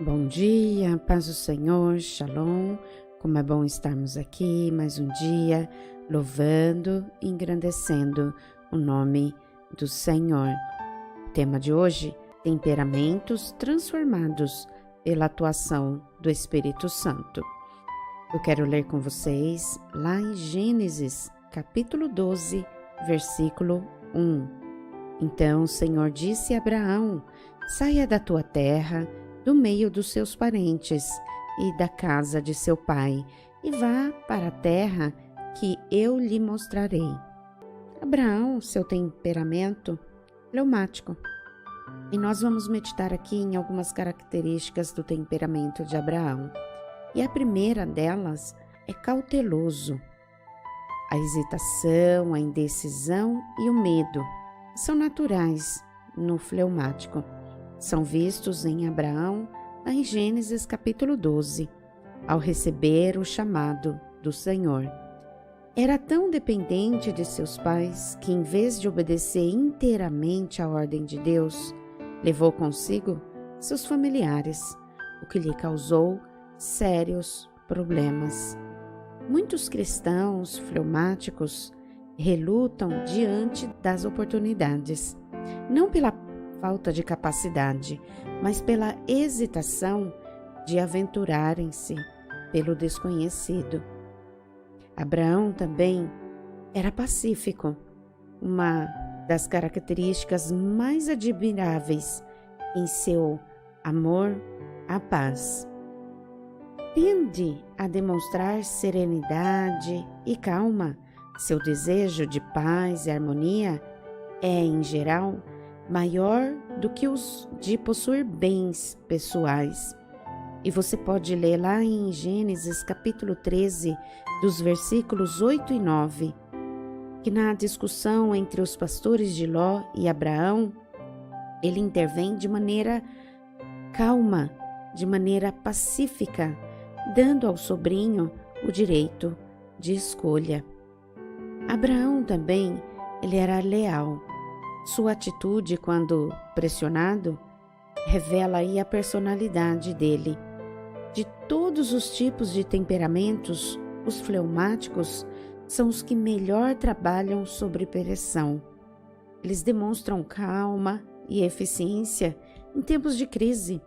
Bom dia, paz do Senhor, Shalom. Como é bom estarmos aqui mais um dia, louvando e engrandecendo o nome do Senhor. O tema de hoje: temperamentos transformados pela atuação do Espírito Santo. Eu quero ler com vocês lá em Gênesis, capítulo 12, versículo 1. Então o Senhor disse a Abraão: saia da tua terra, do meio dos seus parentes e da casa de seu pai, e vá para a terra que eu lhe mostrarei. Abraão, seu temperamento fleumático. E nós vamos meditar aqui em algumas características do temperamento de Abraão. E a primeira delas é cauteloso. A hesitação, a indecisão e o medo são naturais no fleumático. São vistos em Abraão, lá em Gênesis capítulo 12, ao receber o chamado do Senhor. Era tão dependente de seus pais que, em vez de obedecer inteiramente à ordem de Deus, levou consigo seus familiares, o que lhe causou sérios problemas. Muitos cristãos fleumáticos relutam diante das oportunidades, não pela falta de capacidade, mas pela hesitação de aventurarem-se pelo desconhecido. Abraão também era pacífico, uma das características mais admiráveis em seu amor à paz. Tende a demonstrar serenidade e calma. Seu desejo de paz e harmonia é, em geral, maior do que os de possuir bens pessoais. E você pode ler lá em Gênesis capítulo 13, dos versículos 8 e 9, que na discussão entre os pastores de Ló e Abraão, ele intervém de maneira calma, de maneira pacífica, dando ao sobrinho o direito de escolha. Abraão também, ele era leal. Sua atitude, quando pressionado, revela aí a personalidade dele. De todos os tipos de temperamentos, os fleumáticos são os que melhor trabalham sob pressão. Eles demonstram calma e eficiência em tempos de crise.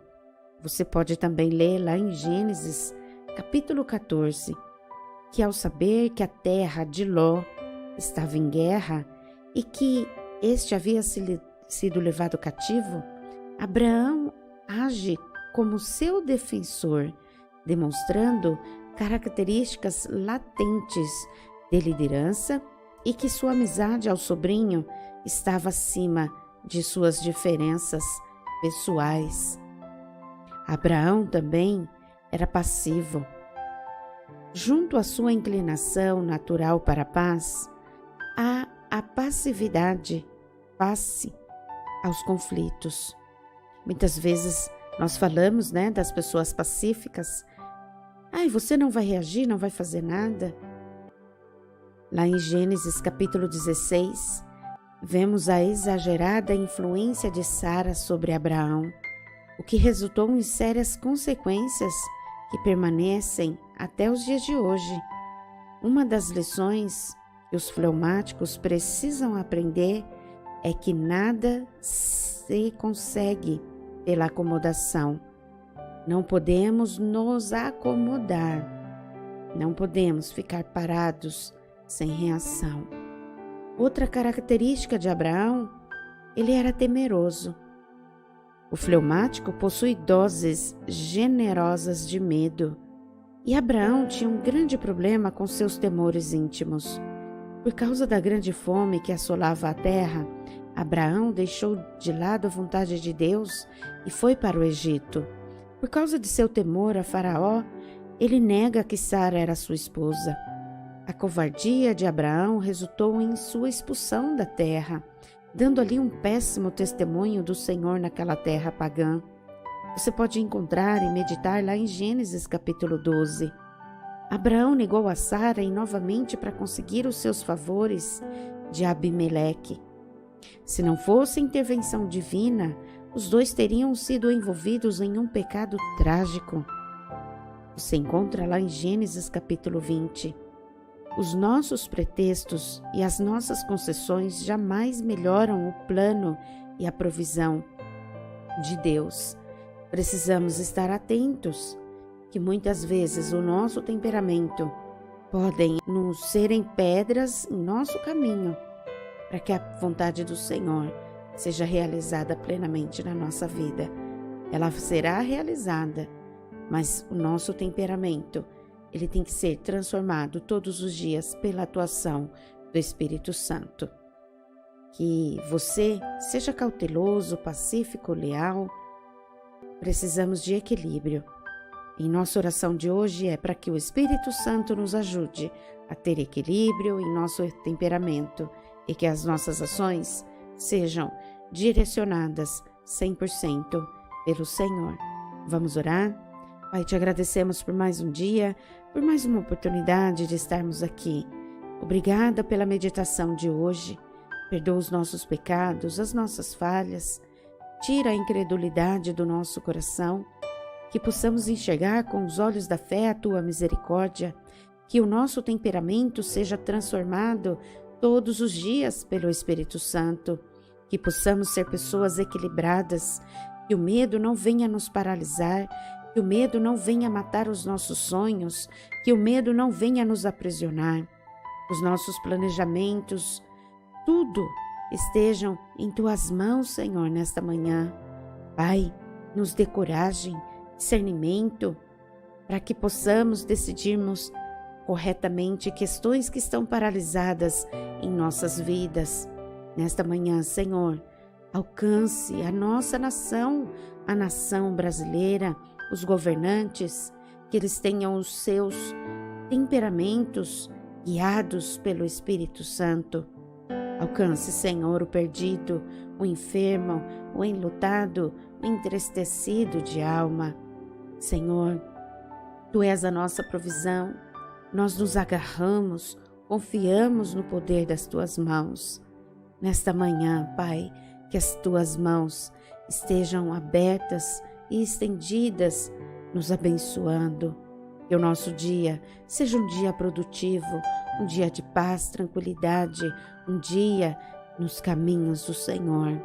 Você pode também ler lá em Gênesis, capítulo 14, que ao saber que a terra de Ló estava em guerra e que este havia sido levado cativo, Abraão age como seu defensor, demonstrando características latentes de liderança e que sua amizade ao sobrinho estava acima de suas diferenças pessoais. Abraão também era passivo. Junto à sua inclinação natural para a paz, há a passividade face aos conflitos. Muitas vezes nós falamos, das pessoas pacíficas. Você não vai reagir, não vai fazer nada. Lá em Gênesis capítulo 16, vemos a exagerada influência de Sara sobre Abraão, o que resultou em sérias consequências que permanecem até os dias de hoje. Uma das lições que os fleumáticos precisam aprender é que nada se consegue pela acomodação. Não podemos nos acomodar. Não podemos ficar parados sem reação. Outra característica de Abraão, ele era temeroso. O fleumático possui doses generosas de medo. E Abraão tinha um grande problema com seus temores íntimos. Por causa da grande fome que assolava a terra, Abraão deixou de lado a vontade de Deus e foi para o Egito. Por causa de seu temor a Faraó, ele nega que Sara era sua esposa. A covardia de Abraão resultou em sua expulsão da terra, dando ali um péssimo testemunho do Senhor naquela terra pagã. Você pode encontrar e meditar lá em Gênesis capítulo 12. Abraão negou a Sara e novamente para conseguir os seus favores de Abimeleque. Se não fosse a intervenção divina, os dois teriam sido envolvidos em um pecado trágico. Você encontra lá em Gênesis capítulo 20. Os nossos pretextos e as nossas concessões jamais melhoram o plano e a provisão de Deus. Precisamos estar atentos que muitas vezes o nosso temperamento podem nos serem pedras em nosso caminho, para que a vontade do Senhor seja realizada plenamente na nossa vida. Ela será realizada, mas o nosso temperamento, ele tem que ser transformado todos os dias pela atuação do Espírito Santo. Que você seja cauteloso, pacífico, leal. Precisamos de equilíbrio. E nossa oração de hoje é para que o Espírito Santo nos ajude a ter equilíbrio em nosso temperamento e que as nossas ações sejam direcionadas 100% pelo Senhor. Vamos orar? Pai, te agradecemos por mais um dia, por mais uma oportunidade de estarmos aqui. Obrigada pela meditação de hoje. Perdoa os nossos pecados, as nossas falhas. Tira a incredulidade do nosso coração. Que possamos enxergar com os olhos da fé a Tua misericórdia. Que o nosso temperamento seja transformado todos os dias pelo Espírito Santo. Que possamos ser pessoas equilibradas. Que o medo não venha nos paralisar. Que o medo não venha matar os nossos sonhos. Que o medo não venha nos aprisionar. Os nossos planejamentos, tudo estejam em Tuas mãos, Senhor, nesta manhã. Pai, nos dê coragem, discernimento, para que possamos decidirmos corretamente questões que estão paralisadas em nossas vidas. Nesta manhã, Senhor, alcance a nossa nação, a nação brasileira, os governantes, que eles tenham os seus temperamentos guiados pelo Espírito Santo. Alcance, Senhor, o perdido, o enfermo, o enlutado, o entristecido de alma. Senhor, Tu és a nossa provisão. Nós nos agarramos, confiamos no poder das Tuas mãos. Nesta manhã, Pai, que as Tuas mãos estejam abertas e estendidas, nos abençoando. Que o nosso dia seja um dia produtivo, um dia de paz, tranquilidade, um dia nos caminhos do Senhor.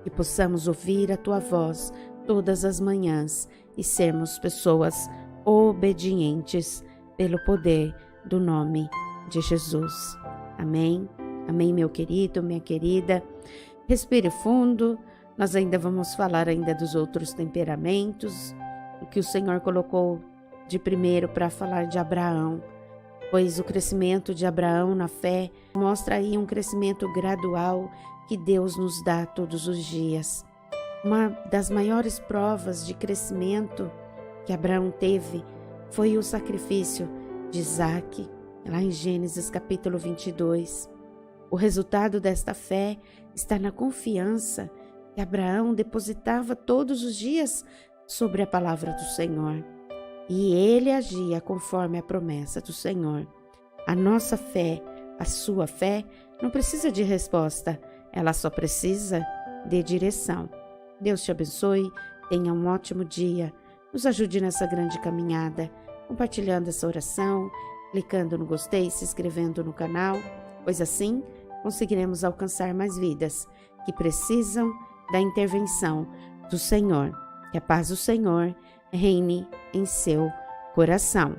Que possamos ouvir a Tua voz todas as manhãs e sermos pessoas obedientes pelo poder do nome de Jesus. Amém? Amém, meu querido, minha querida. Respire fundo. Nós ainda vamos falar ainda dos outros temperamentos, o que o Senhor colocou de primeiro para falar de Abraão, pois o crescimento de Abraão na fé mostra aí um crescimento gradual que Deus nos dá todos os dias. Uma das maiores provas de crescimento que Abraão teve foi o sacrifício de Isaque, lá em Gênesis capítulo 22. O resultado desta fé está na confiança que Abraão depositava todos os dias sobre a palavra do Senhor. E ele agia conforme a promessa do Senhor. A nossa fé, a sua fé, não precisa de resposta, ela só precisa de direção. Deus te abençoe, tenha um ótimo dia, nos ajude nessa grande caminhada, compartilhando essa oração, clicando no gostei, se inscrevendo no canal, pois assim conseguiremos alcançar mais vidas que precisam da intervenção do Senhor. Que a paz do Senhor reine em seu coração.